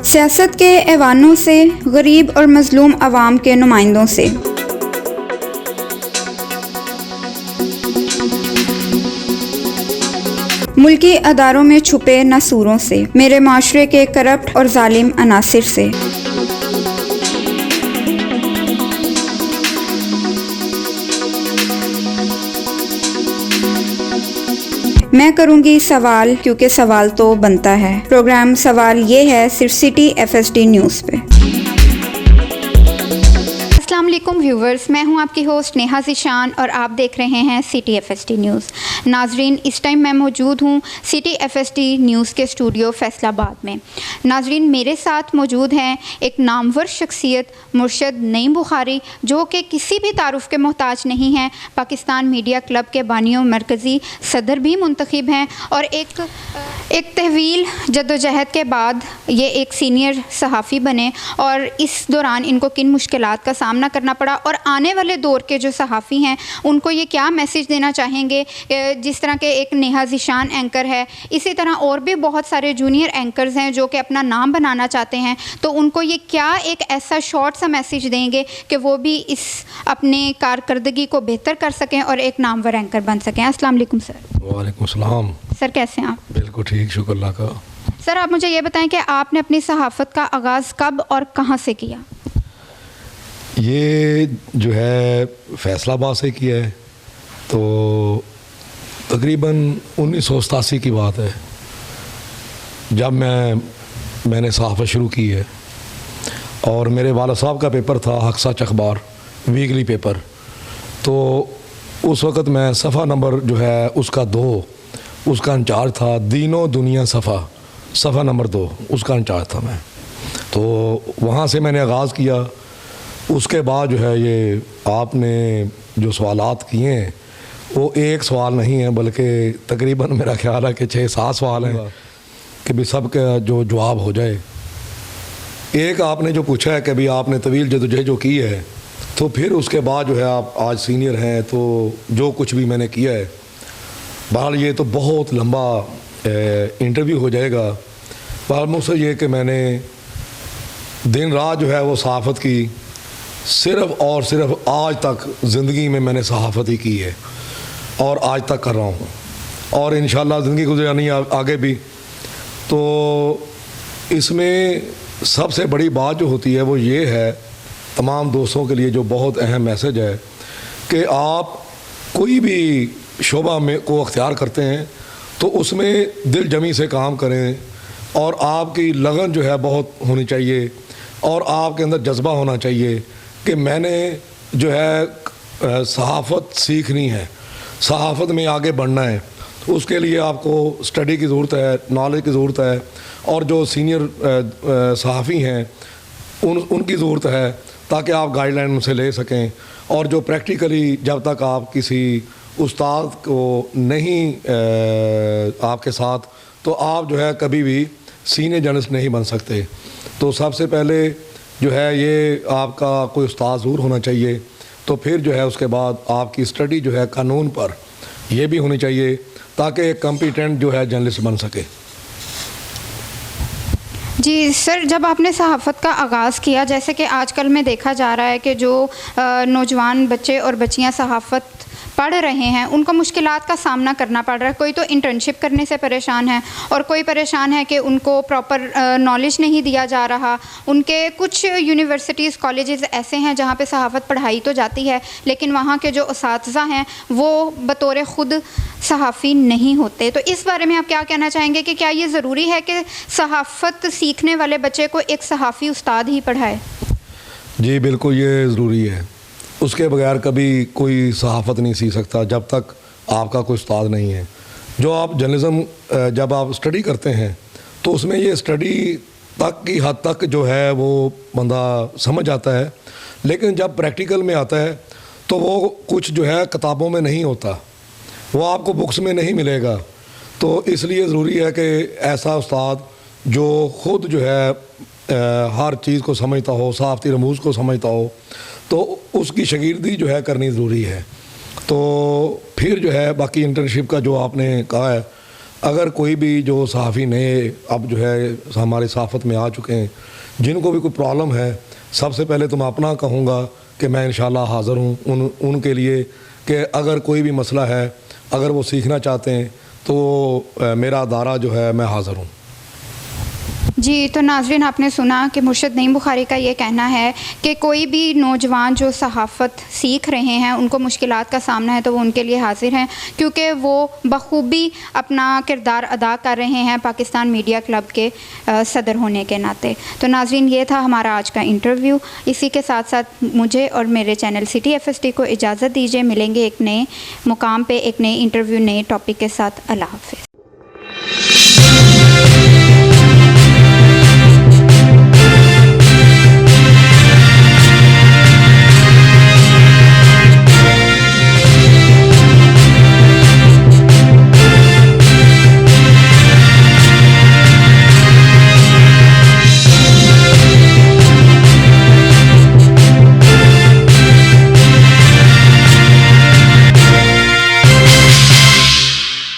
सियासत के ऐवानों से, गरीब और मज़लूम अवाम के नुमाइंदों से। मुल्की अदारों में छुपे नासूरों से, मेरे माशरे के करप्ट और जालिम अनासिर से। मैं करूंगी सवाल क्योंकि सवाल तो बनता है। प्रोग्राम सवाल ये है सिर्फ सिटी FSD न्यूज़ पे। अस्सलाम वालेकुम व्यूवर्स, मैं हूं आपकी होस्ट नेहा ज़ीशान और आप देख रहे हैं सिटी FSD न्यूज़। नाजरीन, इस टाइम मैं मौजूद हूं सिटी FSD न्यूज़ के स्टूडियो फैसलाबाद में। नाजरीन, मेरे साथ मौजूद हैं एक नामवर शख्सियत मुर्शद नईम बुखारी, जो कि किसी भी तारुफ़ के मोहताज नहीं हैं। पाकिस्तान मीडिया क्लब के बानियों मरकज़ी सदर भी मुंतखब हैं और एक तवील जद्दोजहद के बाद ये एक सीनियर सहाफ़ी बने और इस दौरान इनको किन मुश्किलात का सामना करना पड़ा और आने वाले दौर के जो सहाफ़ी हैं उनको ये क्या मैसेज देना चाहेंगे। जिस तरह के एक नेहा ज़ीशान एंकर है, इसी तरह और भी बहुत सारे जूनियर एंकर्स हैं जो कि अपना नाम बनाना चाहते हैं, तो उनको ये क्या एक ऐसा शॉर्ट सा मैसेज देंगे कि वो भी इस अपने कारकर्दगी को बेहतर कर सकें और एक नामवर एंकर बन सकें। अस्सलाम वालेकुम सर। वालेकुम सलाम। सर कैसे हैं आप? बिल्कुल ठीक, शुक्र अल्लाह का। सर आप मुझे ये बताएं कि आपने अपनी सहाफ़त का आगाज़ कब और कहाँ से किया? ये जो है फैसलाबाद से किया है, तो तकरीबन 1987 की बात है जब मैंने सहाफ़त शुरू की है। और मेरे वाला साहब का पेपर था हक सच अखबार, वीकली पेपर। तो उस वक़्त मैं सफ़ा नंबर जो है उसका 2 उसका इंचार्ज था। दीनों दुनिया सफ़ा नंबर 2 उसका इंचार्ज था मैं। तो वहाँ से मैंने आगाज़ किया। उसके बाद जो है ये आपने जो सवालात किए हैं वो एक सवाल नहीं है, बल्कि तकरीबन मेरा ख्याल है कि 6-7 सवाल हैं कि भी सब का जो जवाब हो जाए। एक आपने जो पूछा है कि भी आपने तवील जदोजहद जो की है, तो फिर उसके बाद जो है आप आज सीनियर हैं, तो जो कुछ भी मैंने किया है, बहरहाल ये तो बहुत लंबा इंटरव्यू हो जाएगा। बहरहाल मुझसे ये कि मैंने दिन रात जो है वो सहाफ़त की, सिर्फ़ और सिर्फ आज तक ज़िंदगी में मैंने सहाफ़त ही की है और आज तक कर रहा हूँ और इंशाअल्लाह ज़िंदगी गुज़रानी आगे भी। तो इसमें सबसे बड़ी बात जो होती है वो ये है, तमाम दोस्तों के लिए जो बहुत अहम मैसेज है कि आप कोई भी शोबा में को अख्तियार करते हैं तो उसमें दिल जमी से काम करें और आपकी लगन जो है बहुत होनी चाहिए और आपके अंदर जज्बा होना चाहिए कि मैंने जो है सहाफ़त सीखनी है, सहाफ़त में आगे बढ़ना है। उसके लिए आपको स्टडी की ज़रूरत है, नॉलेज की ज़रूरत है और जो सीनियर सहाफ़ी हैं उनकी ज़रूरत है, ताकि आप गाइडलाइन उनसे ले सकें। और जो प्रैक्टिकली जब तक आप किसी उस्ताद को नहीं आपके साथ, तो आप जो है कभी भी सीनियर जर्नलिस्ट नहीं बन सकते। तो सबसे पहले जो है ये आपका कोई उस्ताद ज़रूर होना चाहिए। तो फिर जो है उसके बाद आपकी स्टडी जो है कानून पर ये भी होनी चाहिए ताकि एक कॉम्पिटेंट जो है जर्नलिस्ट बन सके। जी सर, जब आपने सहाफ़त का आगाज़ किया, जैसे कि आजकल में देखा जा रहा है कि जो नौजवान बच्चे और बच्चियां सहाफ़त पढ़ रहे हैं उनको मुश्किलात का सामना करना पड़ रहा है। कोई तो इंटर्नशिप करने से परेशान है और कोई परेशान है कि उनको प्रॉपर नॉलेज नहीं दिया जा रहा। उनके कुछ यूनिवर्सिटीज़ कॉलेजेस ऐसे हैं जहाँ पे सहाफ़त पढ़ाई तो जाती है, लेकिन वहाँ के जो उस्ताज़ा हैं वो बतौर ख़ुद सहाफ़ी नहीं होते। तो इस बारे में आप क्या कहना चाहेंगे कि क्या ये ज़रूरी है कि सहाफ़त सीखने वाले बच्चे को एक सहाफ़ी उस्ताद ही पढ़ाए? जी बिल्कुल, ये ज़रूरी है। उसके बगैर कभी कोई सहाफ़त नहीं सीख सकता जब तक आपका कोई उस्ताद नहीं है। जो आप जर्नलिज़्म जब आप स्टडी करते हैं तो उसमें ये स्टडी तक की हद तक जो है वो बंदा समझ आता है, लेकिन जब प्रैक्टिकल में आता है तो वो कुछ जो है किताबों में नहीं होता, वो आपको बुक्स में नहीं मिलेगा। तो इसलिए ज़रूरी है कि ऐसा उस्ताद जो ख़ुद जो है हर चीज़ को समझता हो, सहाफ़ती रमूज़ को समझता हो, तो उसकी शागिर्दी जो है करनी ज़रूरी है। तो फिर जो है बाकी इंटर्नशिप का जो आपने कहा है, अगर कोई भी जो सहाफ़ी नए अब जो है हमारे सहाफ़त में आ चुके हैं, जिनको भी कोई प्रॉब्लम है, सबसे पहले तो मैं अपना कहूँगा कि मैं इंशाल्लाह हाज़िर हूँ उनके लिए कि अगर कोई भी मसला है, अगर वो सीखना चाहते हैं तो मेरा अदारा जो है मैं हाज़िर हूँ। जी, तो नाज़रीन आपने सुना कि मुर्शद नईम बुखारी का ये कहना है कि कोई भी नौजवान जो सहाफ़त सीख रहे हैं उनको मुश्किलात का सामना है तो वो उनके लिए हाज़िर हैं, क्योंकि वो बखूबी अपना किरदार अदा कर रहे हैं पाकिस्तान मीडिया क्लब के सदर होने के नाते। तो नाज़रीन ये था हमारा आज का इंटरव्यू। इसी के साथ साथ मुझे और मेरे चैनल सिटी FST को इजाज़त दीजिए। मिलेंगे एक नए मुकाम पे, एक नए इंटरव्यू, नए टॉपिक के साथ। अल्लाह हाफ़िज़।